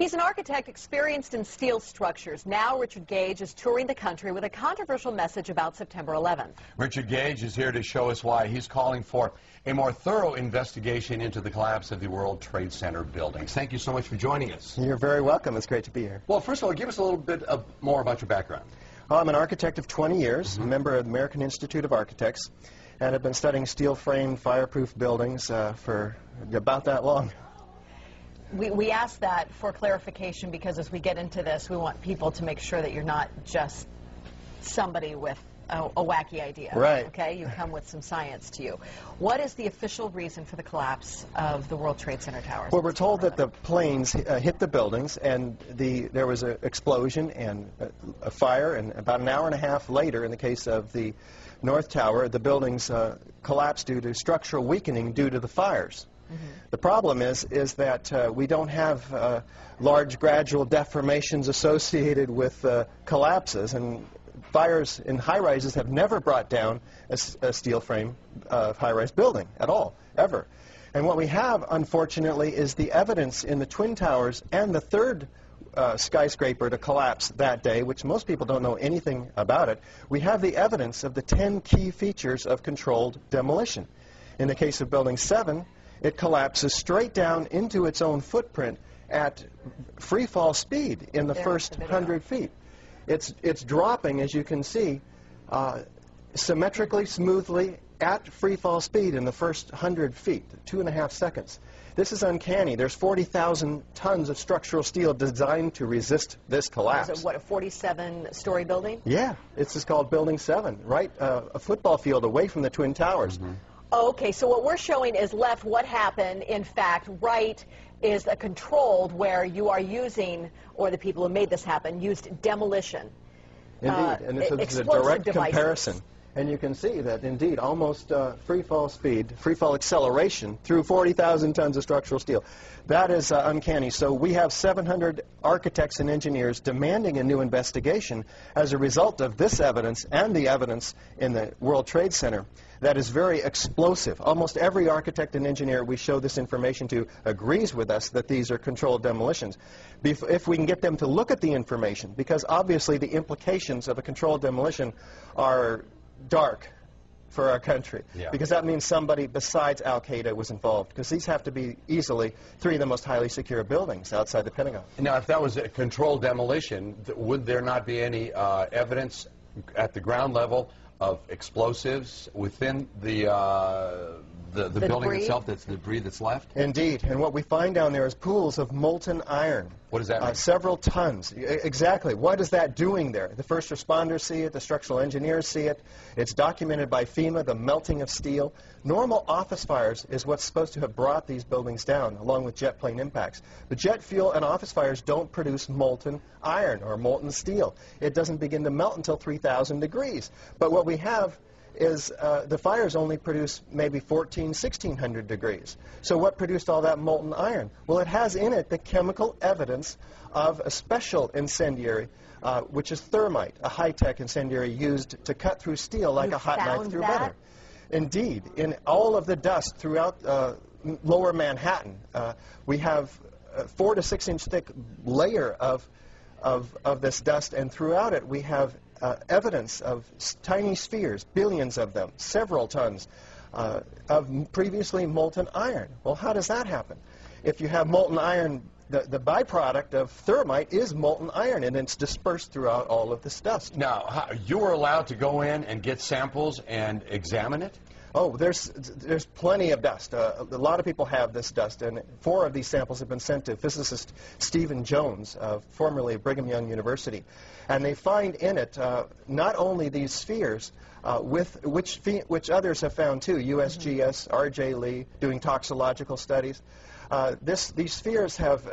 He's an architect experienced in steel structures. Now Richard Gage is touring the country with a controversial message about September 11th. Richard Gage is here to show us why he's calling for a more thorough investigation into the collapse of the World Trade Center buildings. Thank you so much for joining us. You're very welcome. It's great to be here. Well, first of all, give us a little bit more about your background. Well, I'm an architect of 20 years, a member of the American Institute of Architects, and have been studying steel-framed, fireproof buildings for about that long. We ask that for clarification because as we get into this, we want people to make sure that you're not just somebody with a wacky idea. Right. Okay? You come with some science to you. What is the official reason for the collapse of the World Trade Center towers? Well, we're told that the planes hit the buildings and there was an explosion and a fire, and about an hour and a half later, in the case of the North Tower, the buildings collapsed due to structural weakening due to the fires. The problem is that we don't have large gradual deformations associated with collapses, and fires in high-rises have never brought down a steel frame high-rise building at all, ever. And what we have, unfortunately, is the evidence in the Twin Towers and the third skyscraper to collapse that day, which most people don't know anything about it. We have the evidence of the 10 key features of controlled demolition. In the case of Building 7, it collapses straight down into its own footprint at free fall speed in the first 100 feet. It's dropping, as you can see, symmetrically, smoothly, at free fall speed in the first 100 feet, 2.5 seconds. This is uncanny. There's 40,000 tons of structural steel designed to resist this collapse. Is it, what, a 47-story building? Yeah, it's just called Building 7, right a football field away from the Twin Towers. Okay, so what we're showing is left what happened. In fact, right is a controlled where you are using, or the people who made this happen, used demolition. Indeed, and this is a direct comparison. And you can see that, indeed, almost free fall speed, free fall acceleration through 40,000 tons of structural steel. That is uncanny. So we have 700 architects and engineers demanding a new investigation as a result of this evidence and the evidence in the World Trade Center that is very explosive. Almost every architect and engineer we show this information to agrees with us that these are controlled demolitions. If we can get them to look at the information, because obviously the implications of a controlled demolition are dark for our country, because that means somebody besides Al-Qaeda was involved, because these have to be easily 3 of the most highly secure buildings outside the Pentagon. Now, if that was a controlled demolition, would there not be any evidence at the ground level of explosives within the building itself, that's the debris that's left? Indeed, and what we find down there is pools of molten iron. What does that mean? Several tons. Exactly. What is that doing there? The first responders see it, the structural engineers see it. It's documented by FEMA, the melting of steel. Normal office fires is what's supposed to have brought these buildings down, along with jet plane impacts. But jet fuel and office fires don't produce molten iron or molten steel. It doesn't begin to melt until 3,000 degrees. But what we have is the fires only produce maybe 1,600 degrees. So what produced all that molten iron? Well, it has in it the chemical evidence of a special incendiary, which is thermite, a high-tech incendiary used to cut through steel like a hot knife through butter. Indeed, in all of the dust throughout lower Manhattan, we have a 4 to 6 inch thick layer of this dust, and throughout it we have evidence of tiny spheres, billions of them, several tons of previously molten iron. Well, how does that happen? If you have molten iron, the byproduct of thermite is molten iron, and it's dispersed throughout all of this dust. Now, you were allowed to go in and get samples and examine it? Oh, there's plenty of dust. A lot of people have this dust, and 4 of these samples have been sent to physicist Stephen Jones, formerly of Brigham Young University. And they find in it not only these spheres, which others have found too, USGS, R.J. Lee, doing toxicological studies. These spheres have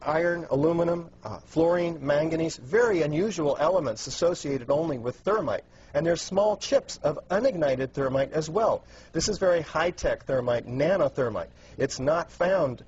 iron, aluminum, fluorine, manganese, very unusual elements associated only with thermite. And there's small chips of unignited thermite as well. This is very high-tech thermite, nanothermite. It's not found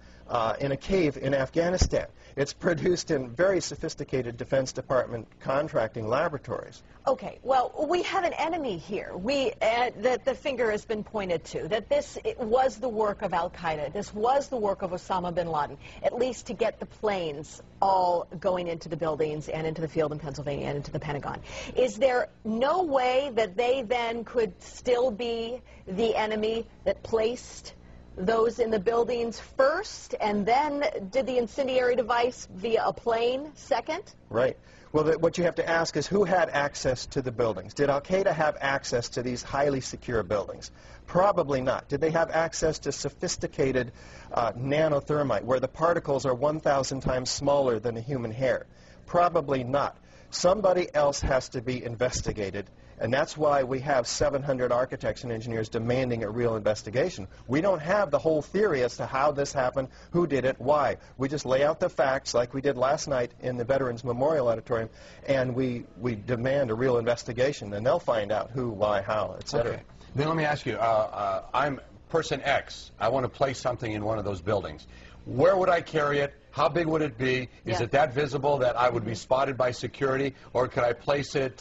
in a cave in Afghanistan. It's produced in very sophisticated Defense Department contracting laboratories. Okay, well, we have an enemy here. That the finger has been pointed to, that this was the work of al-Qaeda. This was the work of Osama bin Laden, at least to get the planes all going into the buildings and into the field in Pennsylvania and into the Pentagon. Is there no way that they then could still be the enemy that placed those in the buildings first and then did the incendiary device via a plane second? Right. Well, what you have to ask is who had access to the buildings? Did al-Qaeda have access to these highly secure buildings? Probably not. Did they have access to sophisticated nanothermite, where the particles are 1,000 times smaller than a human hair? Probably not. Somebody else has to be investigated, and that's why we have 700 architects and engineers demanding a real investigation. We don't have the whole theory as to how this happened, who did it, why. We just lay out the facts like we did last night in the Veterans Memorial Auditorium, and we demand a real investigation, and they'll find out who, why, how, etc. Okay. Then let me ask you, I'm person X. I want to place something in one of those buildings. Where would I carry it? How big would it be? Is it that visible that I would be spotted by security, or could I place it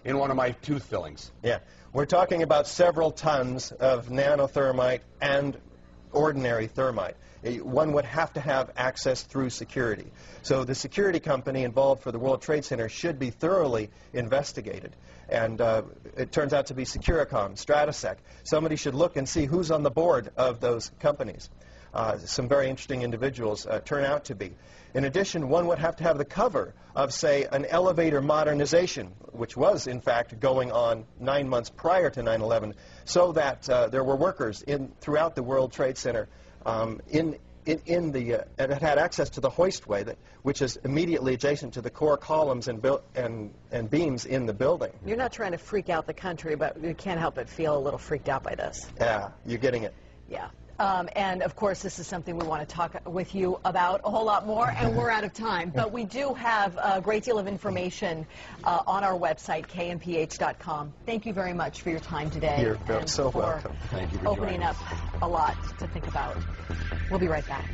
in one of my tooth fillings? Yeah. We're talking about several tons of nanothermite and ordinary thermite. One would have to have access through security. So the security company involved for the World Trade Center should be thoroughly investigated. And it turns out to be Securicom, Stratosec. Somebody should look and see who's on the board of those companies. Some very interesting individuals turn out to be. In addition, one would have to have the cover of, say, an elevator modernization, which was, in fact, going on 9 months prior to 9/11, so that there were workers throughout the World Trade Center and had access to the hoistway, which is immediately adjacent to the core columns and beams in the building. You're not trying to freak out the country, but you can't help but feel a little freaked out by this. Yeah, you're getting it. Yeah. And, of course, this is something we want to talk with you about a whole lot more, and we're out of time. But we do have a great deal of information on our website, knph.com. Thank you very much for your time today. You're so welcome. Thank you for opening up a lot to think about. We'll be right back.